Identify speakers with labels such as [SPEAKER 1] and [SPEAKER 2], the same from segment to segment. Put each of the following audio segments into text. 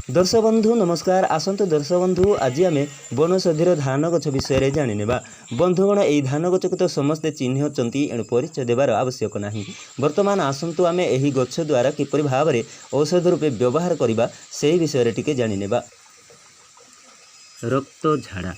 [SPEAKER 1] दर्शक बंधु नमस्कार। आसंतु दर्शक बंधु आज आम बनौषधिर धान गछ विषय जाने बंधुगण यही धान गछ को तो समस्ते चिन्हती एणु परिचय देवार आवश्यक नहीं। बर्तमान आसंतु आम यही गछ द्वारा किपर भाव में औषध रूपे व्यवहार करने से विषय टी जाने। रक्त झाड़ा।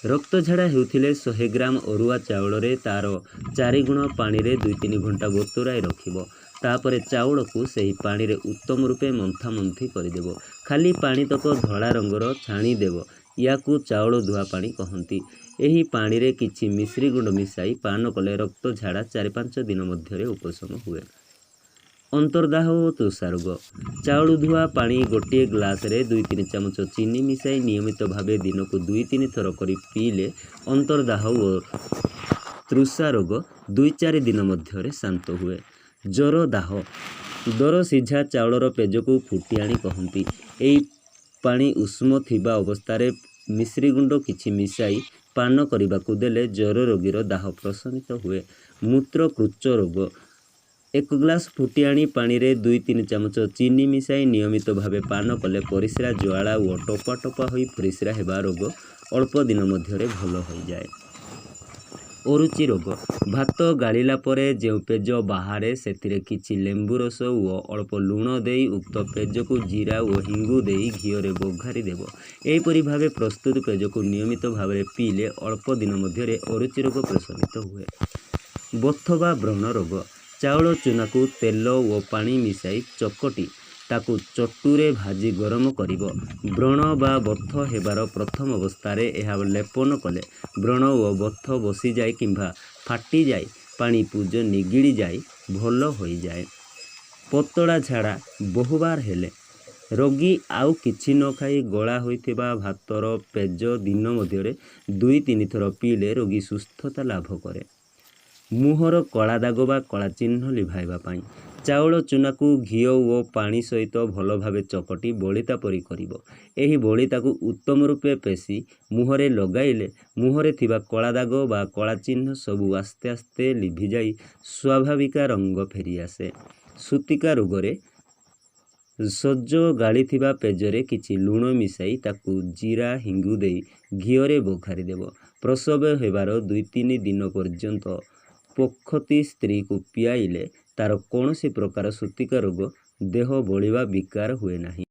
[SPEAKER 1] रक्त झाड़ा होउथिले 100 ग्राम अरुआ चाउल रे तार 4 गुण पानी रे 2-3 घंटा बतुराई रखिबो। तापरे चाउल को सही पानी रे उत्तम रूपे मंथा मंथी करदेव। खाली पानी तक धड़ा रंगर छाणी देव। या चाउल धुआ पानी कहती। यही पानी रे किछि मिश्री गुंड मिसाई पान कले रक्त झाड़ा 4-5 दिन मध्य उपशम हुए। अंतर्दाह और तृषा रोग। चाउल धुआ पानी गोटे ग्लास रे 2-3 चामच चीनी मिसाई नियमित भावे दिन को 2-3 थर करी पीले अंतर्दाह और तृषा रोग 2-4 दिन मध्य शांत हुए। ज्वर दाह। दर सीझा चाउलर पेज को फुटियाणी कहती। यही पानी उष्म थिबा अवस्था मिश्री गुंड किछि मिसाई पान करने को देले ज्वर रोगीर दाह प्रशमित हुए। मूत्रकृच रोग। 1 ग्लास फुटियाणी पानी रे 2-3 चामच चीनी मिसाई नियमित भावे पान कले परिस्रा ज्वाला और टपा टपा होई परिस्रा हेबा रोग अल्प दिन मध्य भल हो जाए। अरुचि रोग। भात गाड़िला परे जो पेज बाहर से किछि लेंबू रस और अल्प लुण दे उक्त पेज को जीरा और हिंगू दे घीओरे बघारी देव। एहीपरि भावे प्रस्तुत पेज को नियमित भाव पीले अल्प दिन मध्य अरुचि रोग प्रशमित हुए। बथ बा व्रण रोग। चाउल चूना को तेल और पानी मिसाई चकटी ताकू चटुरे भाजी गरम करिबो। व्रण बा बथ हेबार प्रथम अवस्था यह लेपन कले व्रण और बथ बसी जाए किंबा फाटी जाए पानी पूज निगिड़ी जाए भल हो जाए। पतला झाड़ा बहुबार हेले रोगी आउ किछि न खाई गला होइथिबा भातर पेज दिन मध्य 2-3 थर पीले रोगी सुस्थता लाभ करे। मुहर कला दाग बा कला चिन्ह लिभाइबा पाई चाउल चूना को घी और पानी सहित भल भावे चकटी बलिता परी करिबो। एही बलिता को उत्तम रूपे पेशी मुहरे लगाइले मुहरे थिबा कला दाग बा कला चिन्ह सबू आस्ते आस्ते लिभि जाई स्वाभाविक रंग फेरी आसे। सूतिका रोगरे सज गाड़ी थिबा पेजरे किछि लुण मिसाई ताकू जीरा हिंगू दे घीओरे बघारी देव। प्रसव हेबार 2-3 दिन पर्यंत पोखती स्त्री को पियाइले तार कौन सी प्रकार सूतिका रोग देह बलिवा विकार हुए नहीं।